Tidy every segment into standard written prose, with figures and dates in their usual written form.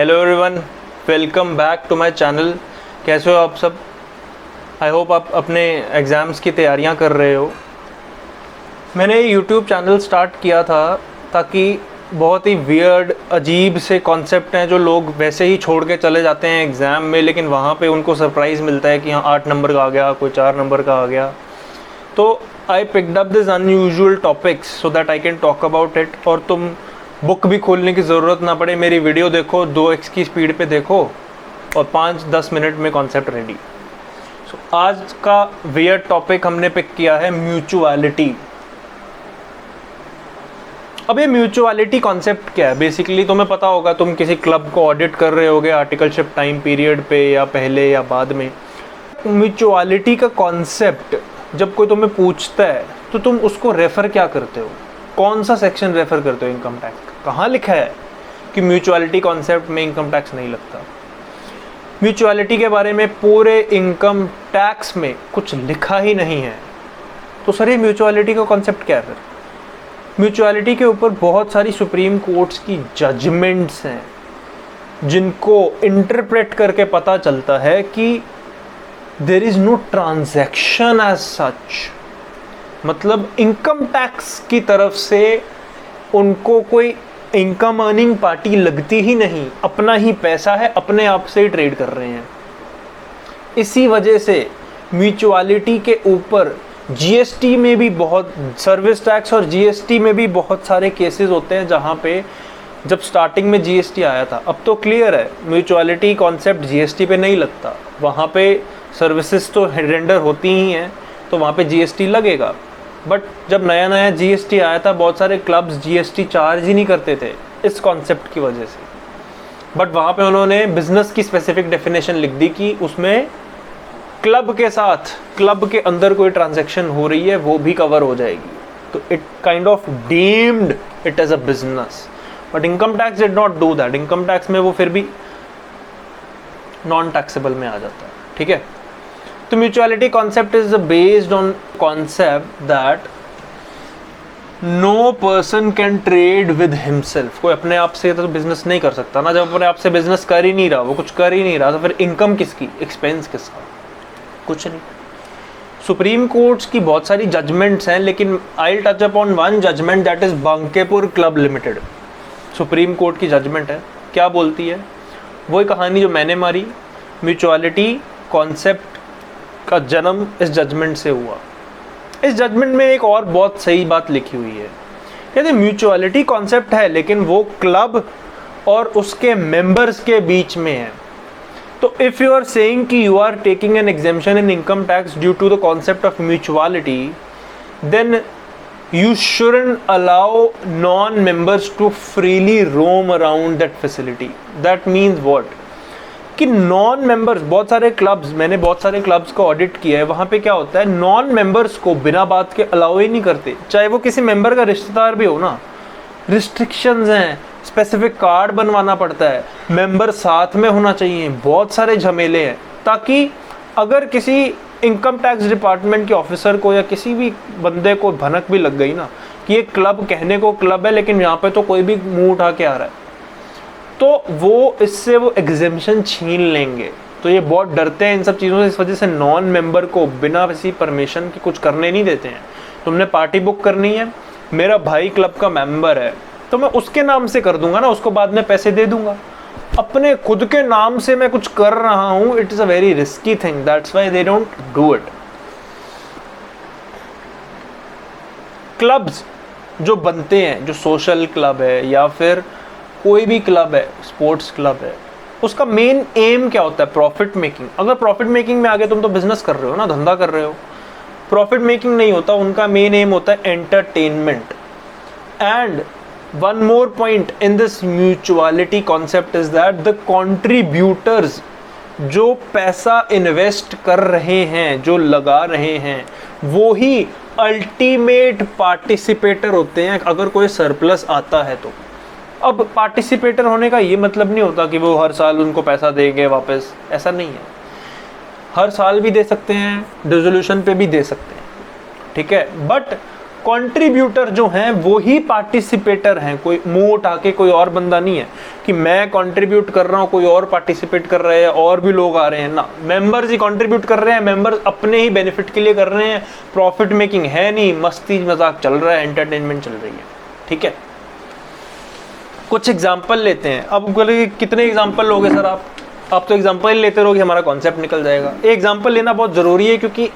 Hello everyone, welcome back to my channel. कैसे हो आप सब? आई होप आप अपने एग्ज़ाम्स की तैयारियां कर रहे हो। मैंने यूट्यूब चैनल स्टार्ट किया था ताकि बहुत ही वियर्ड अजीब से कॉन्सेप्ट हैं जो लोग वैसे ही छोड़ के चले जाते हैं एग्ज़ाम में, लेकिन वहाँ पे उनको सरप्राइज़ मिलता है कि हाँ 8 नंबर का आ गया, कोई 4 नंबर का आ गया। तो I picked up this unusual topics so that I can talk about it, और तुम बुक भी खोलने की ज़रूरत ना पड़े, मेरी वीडियो देखो, 2x की स्पीड पे देखो और 5-10 मिनट में कॉन्सेप्ट रेडी। सो आज का वियर्ड टॉपिक हमने पिक किया है म्यूचुअलिटी। अब ये म्यूचुअलिटी कॉन्सेप्ट क्या है? बेसिकली तुम्हें पता होगा, तुम किसी क्लब को ऑडिट कर रहे होगे आर्टिकलशिप टाइम पीरियड पे, या पहले या बाद में। म्यूचुअलिटी का कॉन्सेप्ट जब कोई तुम्हें पूछता है तो तुम उसको रेफ़र क्या करते हो? कौन सा सेक्शन रेफ़र करते हो? इनकम टैक्स कहाँ लिखा है कि म्यूचुअलिटी कॉन्सेप्ट में इनकम टैक्स नहीं लगता? म्यूचुअलिटी के बारे में पूरे इनकम टैक्स में कुछ लिखा ही नहीं है। तो सर ये म्यूचुअलिटी का कॉन्सेप्ट क्या है फिर? म्यूचुअलिटी के ऊपर बहुत सारी सुप्रीम कोर्ट्स की जजमेंट्स हैं जिनको इंटरप्रेट करके पता चलता है कि there is no transaction as such. मतलब इनकम टैक्स की तरफ से उनको कोई इनकम अर्निंग पार्टी लगती ही नहीं, अपना ही पैसा है, अपने आप से ही ट्रेड कर रहे हैं। इसी वजह से म्यूचुअलिटी के ऊपर जीएसटी में भी बहुत, सर्विस टैक्स और जीएसटी में भी बहुत सारे केसेस होते हैं जहाँ पे जब स्टार्टिंग में जीएसटी आया था, अब तो क्लियर है म्यूचुअलिटी कॉन्सेप्ट जीएसटी पे नहीं लगता, वहाँ पे सर्विसेज तो रेंडर होती ही हैं तो वहाँ पे जीएसटी लगेगा। बट जब नया नया जीएसटी आया था, बहुत सारे क्लब्स जीएसटी चार्ज ही नहीं करते थे इस कॉन्सेप्ट की वजह से। बट वहाँ पे उन्होंने बिजनेस की स्पेसिफिक डेफिनेशन लिख दी कि उसमें क्लब के साथ, क्लब के अंदर कोई ट्रांजैक्शन हो रही है वो भी कवर हो जाएगी। तो it kind of deemed it as a business. But income tax did not do that. Income tax में वो फिर भी नॉन टैक्सेबल में आ जाता है। ठीक है, तो mutuality concept is based on concept that no person can trade with himself. कोई अपने आप से तो बिजनेस नहीं कर सकता ना। जब अपने आप से बिजनेस कर ही नहीं रहा, वो कुछ कर ही नहीं रहा, तो फिर इनकम किसकी, एक्सपेंस किसका? कुछ नहीं। सुप्रीम कोर्ट्स की बहुत सारी जजमेंट्स हैं, लेकिन I will touch upon one judgment that is Bankipur club limited. Supreme court की जजमेंट है, क्या बोलती है? वही कहानी जो मैंने मारी, म्यूचुअलिटी कॉन्सेप्ट का जन्म इस जजमेंट से हुआ। इस जजमेंट में एक और बहुत सही बात लिखी हुई है। कहते म्यूचुअलिटी कॉन्सेप्ट है लेकिन वो क्लब और उसके मेंबर्स के बीच में है। तो इफ यू आर सेइंग कि you are taking an exemption in income tax due to the concept of mutuality, then you shouldn't allow non-members to freely roam around that facility. That means what? कि non members, बहुत सारे clubs, मैंने बहुत सारे clubs को audit किया है, वहाँ पे क्या होता है, नॉन मेंबर्स को बिना बात के अलाउ ही नहीं करते, चाहे वो किसी मेंबर का रिश्तेदार भी हो ना। रिस्ट्रिक्शंस हैं, स्पेसिफिक कार्ड बनवाना पड़ता है, मेंबर साथ में होना चाहिए, बहुत सारे झमेले हैं, ताकि अगर किसी इनकम टैक्स डिपार्टमेंट के ऑफिसर को या किसी भी बंदे को भनक भी लग गई ना कि ये क्लब कहने को क्लब है लेकिन यहाँ पे तो कोई भी मुंह उठा के आ रहा है, तो वो इससे वो एग्जेम्पशन छीन लेंगे। तो ये बहुत डरते हैं इन सब चीज़ों से, इस वजह से नॉन मेंबर को बिना किसी परमिशन की कुछ करने नहीं देते हैं। तुमने पार्टी बुक करनी है, मेरा भाई क्लब का मेंबर है तो मैं उसके नाम से कर दूंगा ना, उसको बाद में पैसे दे दूंगा। अपने खुद के नाम से मैं कुछ कर रहा हूं, it is a very risky thing, that's why they don't do it. Clubs जो बनते हैं, जो सोशल क्लब है या फिर कोई भी क्लब है, स्पोर्ट्स क्लब है, उसका मेन एम क्या होता है? Profit making. अगर प्रॉफिट मेकिंग में आगे तुम तो बिजनेस कर रहे हो ना, धंधा कर रहे हो, प्रॉफिट मेकिंग नहीं होता, उनका मेन एम होता है entertainment. And one more point in this mutuality concept is that the contributors जो पैसा इन्वेस्ट कर रहे हैं, जो लगा रहे हैं, वो ही अल्टीमेट पार्टिसिपेटर होते हैं अगर कोई सरप्लस आता है तो। अब पार्टिसिपेटर होने का ये मतलब नहीं होता कि वो हर साल उनको पैसा देंगे वापस, ऐसा नहीं है। हर साल भी दे सकते हैं, डिसोल्यूशन पे भी दे सकते हैं, ठीक है। बट कंट्रीब्यूटर जो हैं वो ही पार्टिसिपेटर हैं, कोई मुंह उठा के कोई और बंदा नहीं है कि मैं कंट्रीब्यूट कर रहा हूँ, कोई और पार्टिसिपेट कर रहा है और भी लोग आ रहे हैं ना, मेंबर्स ही कंट्रीब्यूट कर रहे हैं, मेंबर्स अपने ही बेनिफिट के लिए कर रहे हैं, प्रॉफिट मेकिंग है नहीं, मस्ती मजाक चल रहा है, एंटरटेनमेंट चल रही है। ठीक है, कुछ एग्जाम्पल लेते हैं। अब कितने एग्जाम्पल लोगे सर आप तो एग्जाम्पल लेते रहोगे, हमारा कॉन्सेप्ट निकल जाएगा। एग्जाम्पल लेना बहुत ज़रूरी है, क्योंकि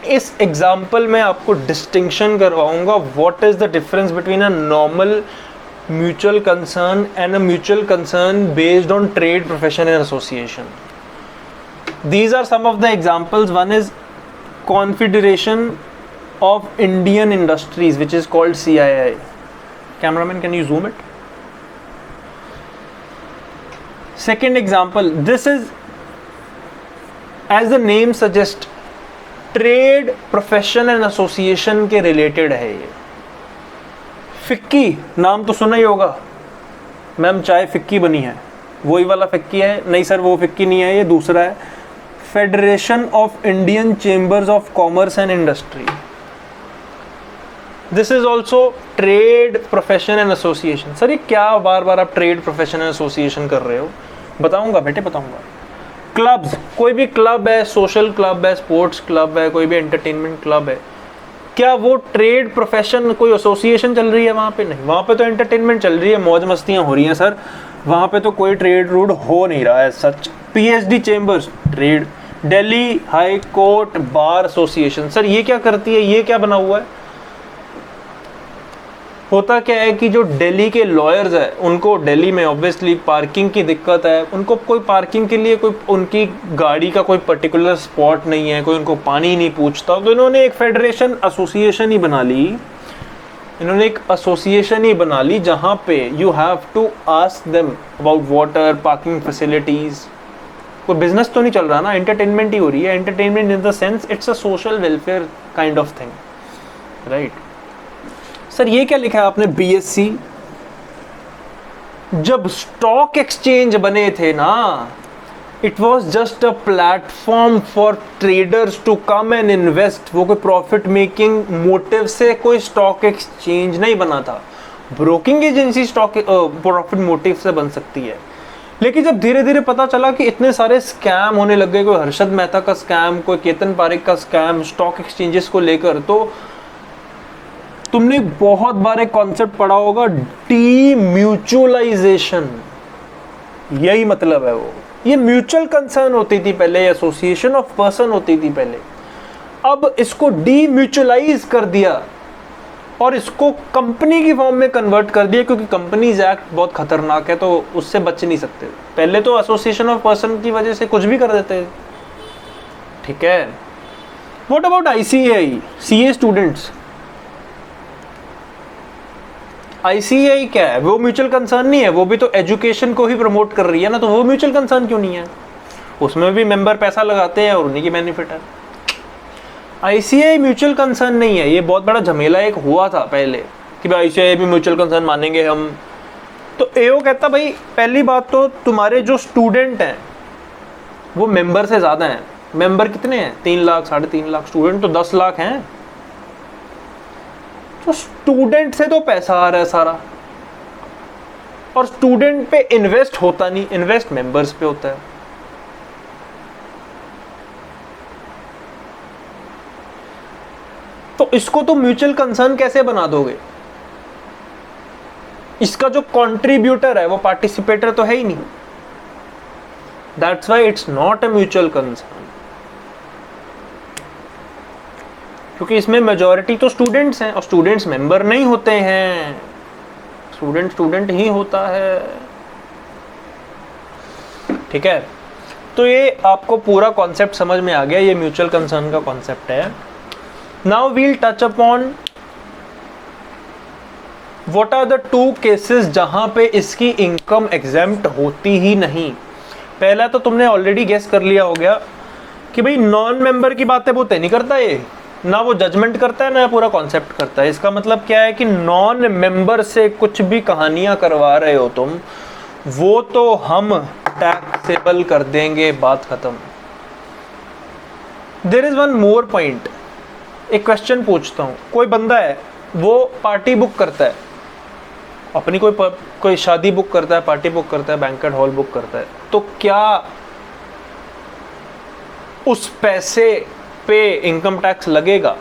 इस एग्जाम्पल में आपको डिस्टिंक्शन करवाऊंगा what is the difference between a normal mutual concern and a mutual concern based on trade, profession and association. These are some of the examples. One is confederation of Indian industries which is called CII. Cameraman, can you zoom it? Second example, this is, as the name suggests, trade, profession and association के related है ये। FICCI नाम तो सुना ही होगा, ma'am चाय FICCI बनी है, वही वाला फिक्की है? नहीं सर, वो फिक्की नहीं है, ये दूसरा है, federation of Indian chambers of commerce and industry. This is also trade, profession and association. Sir ये क्या बार बार आप ट्रेड, प्रोफेशन एंड एसोसिएशन कर रहे हो? बताऊंगा बेटे, बताऊंगा। क्लब्स, कोई भी क्लब है, सोशल क्लब है, स्पोर्ट्स क्लब है, कोई भी एंटरटेनमेंट क्लब है, क्या वो ट्रेड, प्रोफेशन, कोई एसोसिएशन चल रही है वहाँ पे? नहीं, वहाँ पे तो एंटरटेनमेंट चल रही है, मौज मस्तियाँ हो रही हैं सर, वहाँ पे तो कोई ट्रेड रूड हो नहीं रहा है सच। PhD chambers trade, Delhi high court bar association, sir ये क्या करती है, ये क्या बना हुआ है? होता क्या है कि जो दिल्ली के लॉयर्स हैं, उनको दिल्ली में ऑब्वियसली पार्किंग की दिक्कत है, उनको कोई पार्किंग के लिए कोई उनकी गाड़ी का कोई पर्टिकुलर स्पॉट नहीं है, कोई उनको पानी नहीं पूछता, तो इन्होंने एक फेडरेशन, एसोसिएशन ही बना ली। इन्होंने एक एसोसिएशन ही बना ली जहाँ पे you have to ask them about water, parking facilities. कोई बिजनेस तो नहीं चल रहा ना, एंटरटेनमेंट ही हो रही है। Entertainment in the sense it's a social welfare kind of thing, right. Sir ये क्या लिखा है आपने? BSc। जब स्टॉक एक्सचेंज बने थे ना, it was just a platform for traders to come and invest. वो कोई प्रॉफिट मेकिंग मोटिव से कोई स्टॉक एक्सचेंज नहीं बना था। Broking agency stock profit motive से बन सकती है, लेकिन जब धीरे धीरे पता चला कि इतने सारे स्कैम होने लग गए, कोई हर्षद मेहता का स्कैम, कोई केतन पारेख का स्कैम स्टॉक एक्सचेंजेस को लेकर, तो तुमने बहुत बार एक कॉन्सेप्ट पढ़ा होगा, डीम्यूचुअलाइजेशन। यही मतलब है वो। ये म्यूचुअल कंसर्न होती थी पहले, एसोसिएशन ऑफ पर्सन होती थी पहले, अब इसको डीम्यूचुअलाइज कर दिया और इसको कंपनी की फॉर्म में कन्वर्ट कर दिया, क्योंकि कंपनीज एक्ट बहुत खतरनाक है, तो उससे बच नहीं सकते। पहले तो एसोसिएशन ऑफ पर्सन की वजह से कुछ भी कर देते, ठीक है। What about ICAI, CA students? ICAI क्या है? वो म्यूचुअल कंसर्न नहीं है, वो भी तो एजुकेशन को ही प्रमोट कर रही है ना, तो वो म्यूचुअल कंसर्न क्यों नहीं है? उसमें भी मेंबर पैसा लगाते हैं और उन्हीं की बेनिफिट है। ICAI म्यूचुअल कंसर्न नहीं है। ये बहुत बड़ा झमेला एक हुआ था पहले कि भाई ICAI भी म्यूचुअल कंसर्न मानेंगे हम, तो AO कहता भाई पहली बात तो तुम्हारे जो स्टूडेंट हैं वो मेंबर से ज़्यादा हैं। मेंबर कितने हैं? 3 लाख, 3.5 लाख। स्टूडेंट तो 10 लाख हैं। तो स्टूडेंट से तो पैसा आ रहा है सारा, और स्टूडेंट पे इन्वेस्ट होता नहीं, इन्वेस्ट मेंबर्स पे होता है। तो इसको तो म्यूचुअल कंसर्न कैसे बना दोगे? इसका जो कंट्रीब्यूटर है वो पार्टिसिपेटर तो है ही नहीं। That's why it's not a mutual concern, क्योंकि इसमें मेजॉरिटी तो स्टूडेंट्स हैं और स्टूडेंट्स मेंबर नहीं होते हैं। स्टूडेंट ही होता है, ठीक है। तो ये आपको पूरा कॉन्सेप्ट समझ में आ गया, ये म्यूचुअल कंसर्न का कॉन्सेप्ट है। Now we'll touch upon what are the 2 cases जहां पे इसकी इनकम एग्जेम्प्ट होती ही नहीं। पहला तो तुमने ऑलरेडी गेस कर लिया हो गया कि भाई नॉन मेंबर की बातें वो तय नहीं करता, ये ना वो जजमेंट करता है ना पूरा कॉन्सेप्ट करता है। इसका मतलब क्या है कि नॉन मेंबर से कुछ भी कहानियां करवा रहे हो तुम, वो तो हम टैक्सेबल कर देंगे, बात खत्म। There is one more point. एक क्वेश्चन पूछता हूं, कोई बंदा है वो पार्टी बुक करता है, अपनी कोई शादी बुक करता है, पार्टी बुक करता है, बैंकेट हॉल बुक करता है, तो क्या उस पैसे पे इनकम टैक्स लगेगा?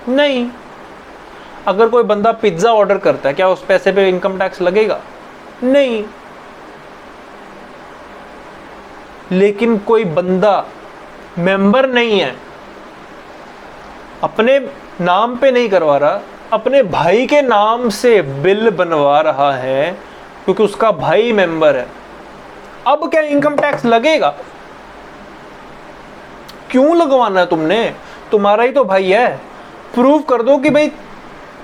नहीं। अगर कोई बंदा पिज्जा ऑर्डर करता है, क्या उस पैसे पे इनकम टैक्स लगेगा? नहीं। लेकिन कोई बंदा मेंबर नहीं है, अपने नाम पे नहीं करवा रहा, अपने भाई के नाम से बिल बनवा रहा है क्योंकि उसका भाई मेंबर है, अब क्या इनकम टैक्स लगेगा? क्यों लगवाना है तुमने? तुम्हारा ही तो भाई है। प्रूव कर दो कि भाई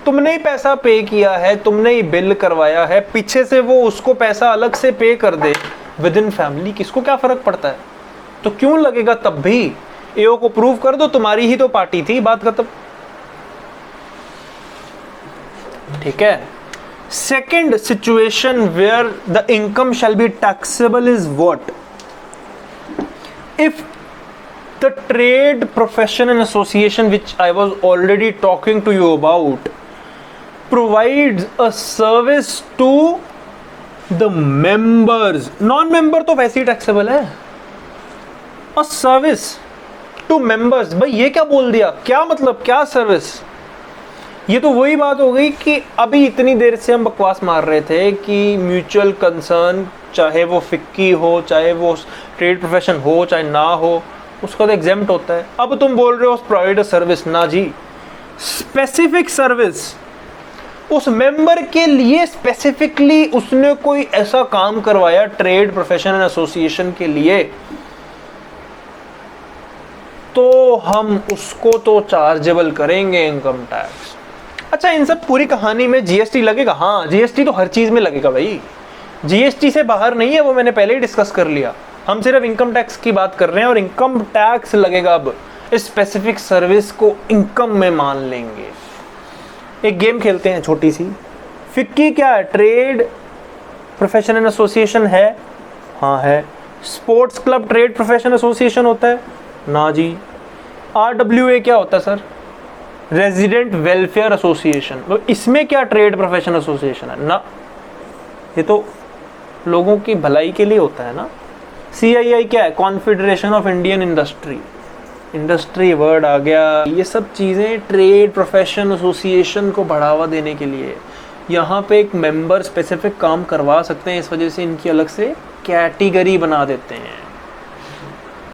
तुमने ही पैसा पे किया है, तुमने ही बिल करवाया है, पीछे से वो उसको पैसा अलग से पे कर दे विद इन फैमिली, किसको क्या फर्क पड़ता है? तो क्यों लगेगा? तब भी एओ को प्रूव कर दो, तुम्हारी ही तो पार्टी थी, बात खत्म। ठीक है। Second situation where the income shall be taxable is what? If the trade profession and association, which I was already talking to you about, provides a service to the members. Non-member तो वैसे ही taxable है। A service to members, भाई ये क्या बोल दिया? क्या मतलब, क्या सर्विस? ये तो वही बात हो गई कि अभी इतनी देर से हम बकवास मार रहे थे कि म्यूचुअल कंसर्न, चाहे वो फिक्की हो, चाहे वो ट्रेड प्रोफेशन हो, चाहे ना हो, उसका तो एग्जेम्प्ट होता है। अब तुम बोल रहे हो प्रोवाइड सर्विस, ना जी, स्पेसिफिक सर्विस उस मेंबर के लिए, स्पेसिफिकली उसने कोई ऐसा काम करवाया ट्रेड प्रोफेशन एंड एसोसिएशन के लिए, तो हम उसको तो चार्जेबल करेंगे इनकम टैक्स। अच्छा, इन सब पूरी कहानी में जीएसटी लगेगा? हाँ, जीएसटी तो हर चीज में लगेगा भाई, जीएसटी से बाहर नहीं है, वो मैंने पहले ही डिस्कस कर लिया। हम सिर्फ इनकम टैक्स की बात कर रहे हैं और इनकम टैक्स लगेगा। अब इस स्पेसिफिक सर्विस को इनकम में मान लेंगे। एक गेम खेलते हैं छोटी सी। फिक्की क्या है? ट्रेड प्रोफेशन एंड एसोसिएशन है? हाँ है। Sports club trade profession association होता है? ना जी। आरडब्ल्यूए क्या होता है सर? Resident welfare association. तो इसमें क्या ट्रेड प्रोफेशन एसोसिएशन है? ना, ये तो लोगों की भलाई के लिए होता है ना। CII क्या है? Confederation of Indian Industry. Industry word आ गया। ये सब चीज़ें ट्रेड प्रोफेशन एसोसिएशन को बढ़ावा देने के लिए, यहाँ पे एक मेंबर स्पेसिफिक काम करवा सकते हैं, इस वजह से इनकी अलग से कैटेगरी बना देते हैं।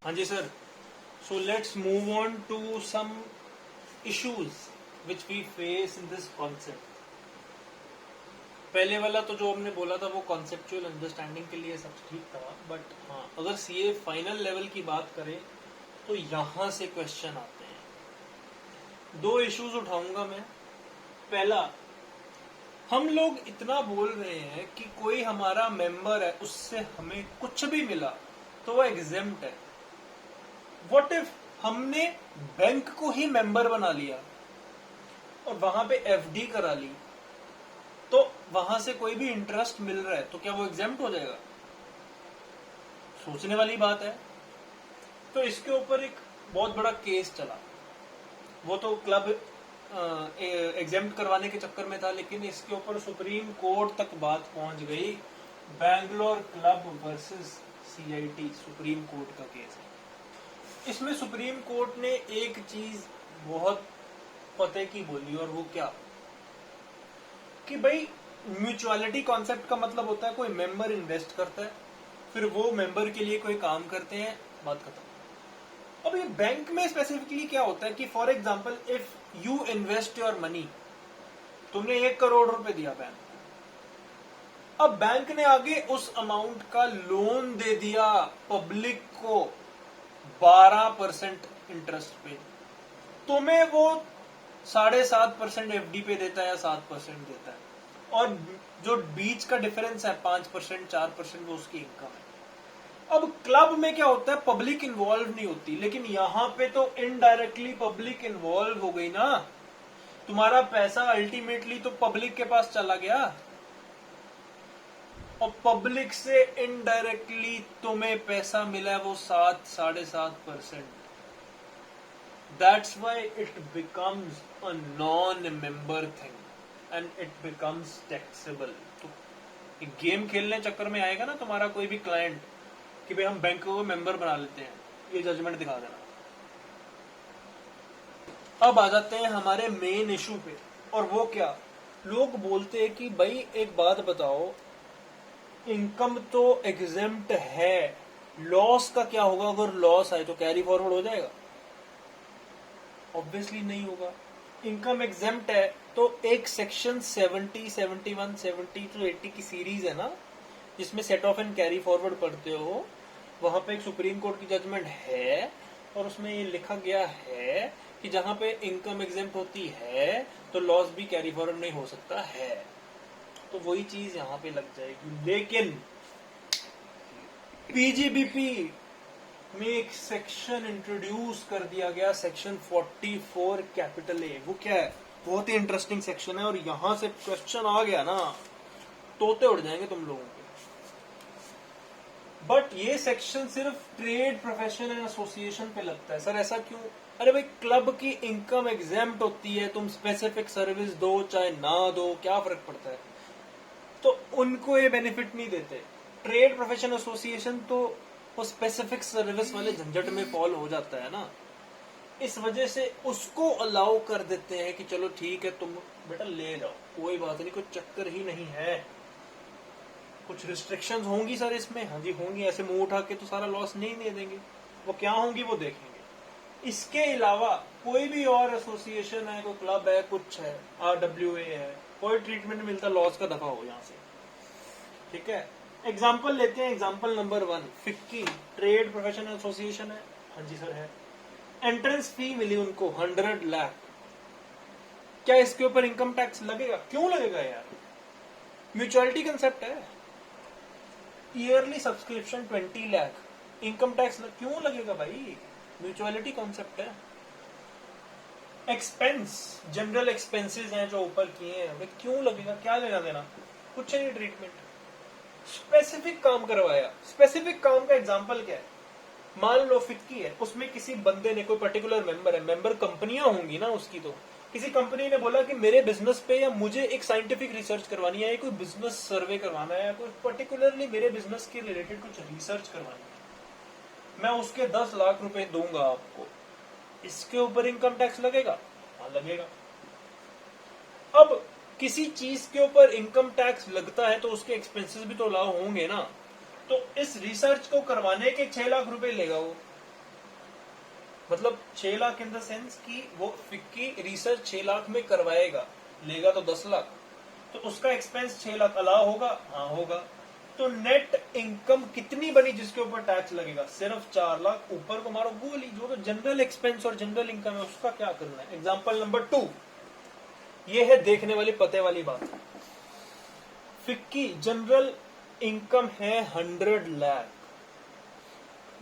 हाँ जी sir. So let's move on to some issues which we face in this concept. पहले वाला तो जो हमने बोला था वो कॉन्सेप्चुअल अंडरस्टैंडिंग के लिए सब ठीक था, बट हाँ, अगर सीए फाइनल लेवल की बात करें तो यहाँ से क्वेश्चन आते हैं। दो इश्यूज उठाऊंगा मैं। पहला, हम लोग इतना बोल रहे हैं कि कोई हमारा मेंबर है, उससे हमें कुछ भी मिला तो वो एग्जेम्प्ट है। व्हाट इफ हमने बैंक को ही मेंबर बना लिया और वहां पे एफडी करा ली, तो वहां से कोई भी इंटरेस्ट मिल रहा है तो क्या वो एग्जेम्प्ट हो जाएगा? सोचने वाली बात है। तो इसके ऊपर एक बहुत बड़ा केस चला। वो तो क्लब एग्जेम्प्ट करवाने के चक्कर में था, लेकिन इसके ऊपर सुप्रीम कोर्ट तक बात पहुंच गई। Bangalore club versus CIT supreme court का केस है। इसमें सुप्रीम कोर्ट ने एक चीज बहुत पते की बोली, और वो क्या कि भाई म्यूचुअलिटी कॉन्सेप्ट का मतलब होता है कोई मेंबर इन्वेस्ट करता है, फिर वो मेंबर के लिए कोई काम करते हैं, बात खत्म। अब ये बैंक में स्पेसिफिकली क्या होता है कि for example if you invest your money, तुमने 1 करोड़ रुपए दिया बैंक को, अब बैंक ने आगे उस अमाउंट का लोन दे दिया पब्लिक को 12% इंटरेस्ट पे, तुम्हें वो 7.5% FD पे देता है या 7% देता है, और जो बीच का डिफरेंस है 5% 4% वो उसकी इनकम है। अब क्लब में क्या होता है, पब्लिक इन्वॉल्व नहीं होती, लेकिन यहां पे तो इनडायरेक्टली पब्लिक इन्वॉल्व हो गई ना। तुम्हारा पैसा अल्टीमेटली तो पब्लिक के पास चला गया, और पब्लिक से इनडायरेक्टली तुम्हें पैसा मिला है वो 7-7.5%। That's why it becomes a non-member thing and it becomes taxable. तो गेम खेलने चक्कर में आएगा ना तुम्हारा कोई भी क्लाइंट कि भाई हम बैंक को मेंबर बना लेते हैं, ये जजमेंट दिखा देना। अब आ जाते हैं हमारे मेन इशू पे, और वो क्या, लोग बोलते हैं कि भाई एक बात बताओ, इनकम तो एग्जेम्प्ट है, लॉस का क्या होगा? अगर लॉस आए तो कैरी फॉरवर्ड हो जाएगा? ऑब्वियसली नहीं होगा। इनकम एग्जेम्प्ट है तो एक सेक्शन 70, 71, 70 to 80 की सीरीज है ना, जिसमें set of and carry forward पढ़ते हो, वहां पे एक सुप्रीम कोर्ट की जजमेंट है और उसमें ये लिखा गया है कि जहां पे इनकम एग्जेम्प्ट होती है तो लॉस भी कैरी फॉरवर्ड नहीं हो सकता है। तो वही चीज यहां पे लग जाएगी। लेकिन पीजीबीपी में एक सेक्शन इंट्रोड्यूस कर दिया गया, सेक्शन 44 कैपिटल ए। वो क्या है? बहुत ही इंटरेस्टिंग सेक्शन है, और यहां से क्वेश्चन आ गया ना, तोते उड़ जाएंगे तुम लोगों के। बट ये सेक्शन सिर्फ ट्रेड, प्रोफेशन एंड एसोसिएशन पे लगता है। सर ऐसा क्यों? अरे भाई, क्लब की इनकम एग्जेम्प्ट होती है, तुम स्पेसिफिक सर्विस दो चाहे ना दो, क्या फर्क पड़ता है? तो उनको ये बेनिफिट नहीं देते। ट्रेड, प्रोफेशन, एसोसिएशन तो वो स्पेसिफिक सर्विस वाले झंझट में फॉल हो जाता है ना, इस वजह से उसको अलाउ कर देते हैं कि चलो ठीक है, तुम बेटा ले जाओ, कोई बात नहीं, कोई चक्कर ही नहीं है। कुछ रिस्ट्रिक्शंस होंगी सर इसमें, हाँ जी होंगी, ऐसे मुंह उठा के तो सारा लॉस नहीं दे देंगे, वो क्या होंगी वो देखेंगे। इसके अलावा कोई भी और एसोसिएशन है, कोई क्लब है, कुछ है, RWA है, कोई ट्रीटमेंट मिलता, लॉस का दफा हो यहाँ से। ठीक है, एग्जाम्पल लेते हैं, example number 1, FICCI trade professional association है, हाँ जी सर है। एंट्रेंस फी मिली उनको 100 लाख। क्या इसके ऊपर इनकम टैक्स लगेगा? क्यों लगेगा यार? म्यूचुअलिटी कंसेप्ट है। Yearly subscription 20 lakh, income tax क्यों लगेगा भाई? म्यूचुअलिटी कॉन्सेप्ट है। एक्सपेंस, जनरल एक्सपेंसेस हैं जो ऊपर किए हैं, क्यों लगेगा? क्या लेना देना? कुछ नहीं, ट्रीटमेंट। स्पेसिफिक काम करवाया। स्पेसिफिक काम का एग्जांपल क्या है? मान लो फिक्की है, उसमें किसी बंदे ने, कोई पर्टिकुलर मेंबर है, मेंबर कंपनियां होंगी ना उसकी, तो किसी कंपनी ने बोला कि मेरे बिजनेस पे या मुझे एक साइंटिफिक रिसर्च करवानी है, कोई बिजनेस सर्वे करवाना है, या कोई पर्टिकुलरली मेरे बिजनेस के रिलेटेड कुछ रिसर्च करवानी है, मैं उसके 10 लाख रुपए दूंगा आपको। इसके ऊपर इनकम टैक्स लगेगा? हाँ लगेगा। अब किसी चीज के ऊपर इनकम टैक्स लगता है तो उसके एक्सपेंसेस भी तो अलाउ होंगे ना, तो इस रिसर्च को करवाने के 6 लाख रुपए लेगा वो, मतलब 6 लाख इन द सेंस कि वो फिक्की रिसर्च 6 लाख में करवाएगा, लेगा तो 10 लाख, तो उसका एक्सपेंस 6 लाख अलाउ होगा? हाँ होगा। तो नेट इनकम कितनी बनी जिसके ऊपर टैक्स लगेगा? सिर्फ 4 लाख। ऊपर को मारो गोली, जो तो जनरल एक्सपेंस और जनरल इनकम है उसका क्या करना है। एग्जाम्पल नंबर 2, ये है देखने वाली पते वाली बात। फिक्की जनरल इनकम है 100 लाख,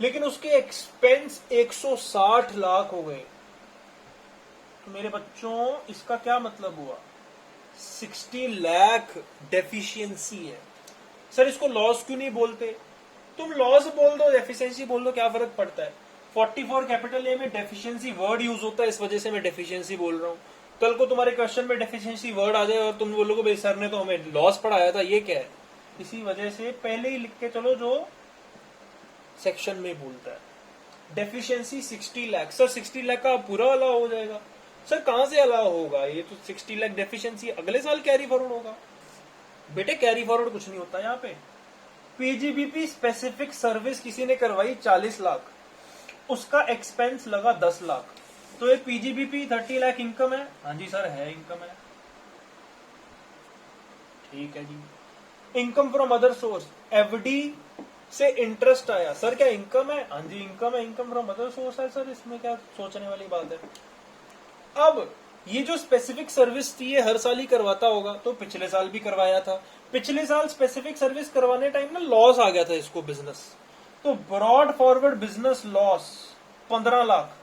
लेकिन उसके एक्सपेंस 160 लाख हो गए। तो मेरे बच्चों, इसका क्या मतलब हुआ? 60 लाख डेफिशिएंसी है। सर इसको लॉस क्यों नहीं बोलते? तुम लॉस बोल दो, डेफिशिएंसी बोल दो, क्या फर्क पड़ता है? 44 कैपिटल ए में डेफिशिएंसी वर्ड यूज होता है, इस वजह से मैं डेफिशिएंसी बोल रहा हूं। कल को तुम्हारे क्वेश्चन में डेफिशिएंसी वर्ड आ जाए और तुम बोलोगे भाई सर ने तो हमें लॉस पढ़ाया था, ये क्या है? इसी वजह से पहले ही लिख के चलो जो सेक्शन में बोलता है। डेफिशिएंसी 60 लाख। सर 60 लाख का पूरा अलाउ हो जाएगा? सर कहां से अलाउ होगा? ये तो 60 लाख डेफिशिएंसी अगले साल कैरी फॉरवर्ड होगा। बेटे कैरी फॉरवर्ड कुछ नहीं होता यहाँ पे। पीजीबीपी स्पेसिफिक सर्विस किसी ने करवाई 40 लाख, उसका एक्सपेंस लगा 10 लाख, तो ये पीजीबीपी 30 लाख इनकम है? हाँ जी सर है, इनकम है। ठीक है जी। Income from other source, FD से इंटरेस्ट आया, सर क्या इनकम है? हाँ जी इनकम है। इनकम फ्रॉम अदर सोर्स है सर, इसमें क्या सोचने वाली बात है? अब ये जो स्पेसिफिक सर्विस थी ये हर साल ही करवाता होगा, तो पिछले साल भी करवाया था। पिछले साल स्पेसिफिक सर्विस करवाने टाइम ना लॉस आ गया था इसको बिजनेस, तो brought forward business loss 15 lakh.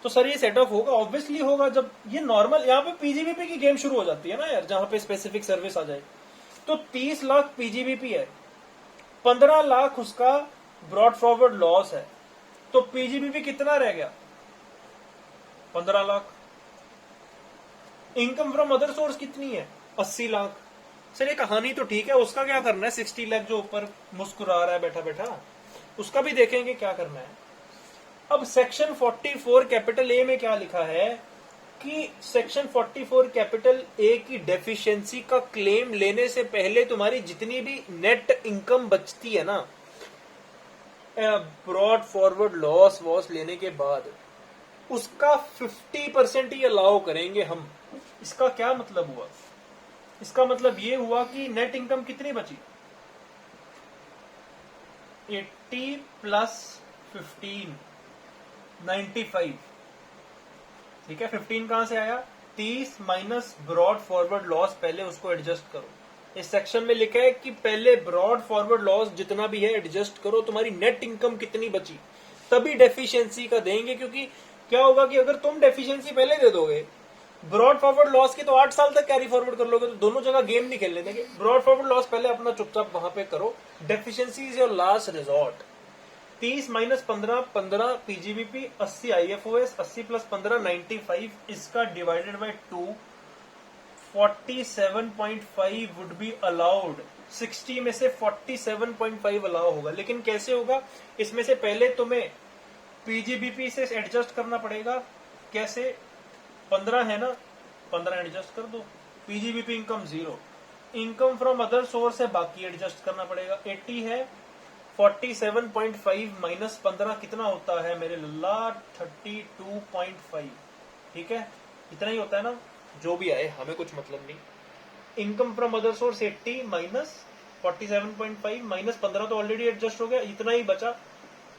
तो सर ये सेट ऑफ होगा? ऑब्वियसली होगा। जब ये नॉर्मल, यहाँ पे पीजीबीपी की गेम शुरू हो जाती है ना यार, जहां पे स्पेसिफिक सर्विस आ जाए। तो 30 लाख पीजीबीपी है, 15 लाख उसका ब्रॉड फॉरवर्ड लॉस है, तो पीजीबीपी कितना रह गया? 15 lakh. Income from other source कितनी है? 80 लाख। सर ये कहानी तो ठीक है, उसका क्या करना है? 60 लाख जो ऊपर मुस्कुरा रहा है बैठा बैठा, उसका भी देखेंगे क्या करना है। अब सेक्शन 44 कैपिटल ए में क्या लिखा है कि सेक्शन 44 कैपिटल ए की डेफिशिएंसी का क्लेम लेने से पहले तुम्हारी जितनी भी नेट इनकम बचती है ना, ब्रॉड फॉरवर्ड लॉस वॉस लेने के बाद, उसका 50% ही अलाउ करेंगे हम। इसका क्या मतलब हुआ? इसका मतलब ये हुआ कि नेट इनकम कितनी बची? 80 प्लस 15 95। ठीक है, 15 कहां से आया? 30 माइनस ब्रॉड फॉरवर्ड लॉस, पहले उसको एडजस्ट करो। इस सेक्शन में लिखा है कि पहले ब्रॉड फॉरवर्ड लॉस जितना भी है एडजस्ट करो, तुम्हारी नेट इनकम कितनी बची, तभी डेफिशिएंसी का देंगे। क्योंकि क्या होगा कि अगर तुम डेफिशिएंसी पहले दे दोगे, ब्रॉड फॉरवर्ड लॉस की तो 8 साल तक कैरी फॉरवर्ड कर लोगे, तो दोनों जगह गेम नहीं खेलने देंगे। ब्रॉड फॉरवर्ड लॉस पहले अपना चुपचाप वहां पे करो, deficiency is your last resort. 30 minus 15 15 PGBP, 80 IFOS, 80 plus 15 95, इसका divided by 2, 47.5 would be allowed. 60 में से 47.5 अलाउ होगा। लेकिन कैसे होगा? इसमें से पहले तुम्हें पीजीबीपी से एडजस्ट करना पड़ेगा। कैसे? 15 है ना, 15 एडजस्ट कर दो। PGBP income 0, income from other source है, बाकी एडजस्ट करना पड़ेगा। 80 है, 47.5 माइनस 15 कितना होता है मेरे लल्ला? 32.5। ठीक है, इतना ही होता है ना, जो भी आए हमें कुछ मतलब नहीं। Income from other source 80 minus 47.5 minus 15 तो ऑलरेडी एडजस्ट हो गया, इतना ही बचा।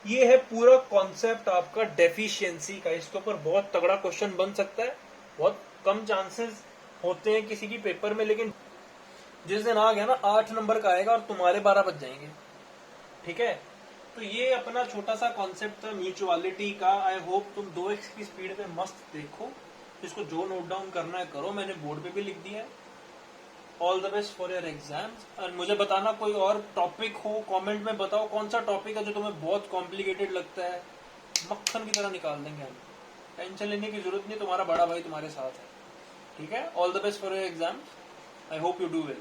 ये है पूरा कॉन्सेप्ट आपका डेफिशिएंसी का। इसके ऊपर बहुत तगड़ा क्वेश्चन बन सकता है, बहुत कम चांसेस होते हैं किसी की पेपर में, लेकिन जिस दिन आ गया ना 8 नंबर का आएगा और तुम्हारे 12 बच जाएंगे। ठीक है, तो ये अपना छोटा सा कॉन्सेप्ट था म्यूचुअलिटी का। आई होप तुम 2x की स्पीड में मस्त देखो, इसको जो नोट डाउन करना है करो, मैंने बोर्ड पे भी लिख दिया है। All the best for your exams. और मुझे बताना कोई और टॉपिक हो, कमेंट में बताओ कौन सा टॉपिक है जो तुम्हें बहुत कॉम्प्लिकेटेड लगता है, मक्खन की तरह निकाल देंगे हम। टेंशन लेने की जरूरत नहीं, तुम्हारा बड़ा भाई तुम्हारे साथ है। ठीक है, all the best for your exams. I hope you do well.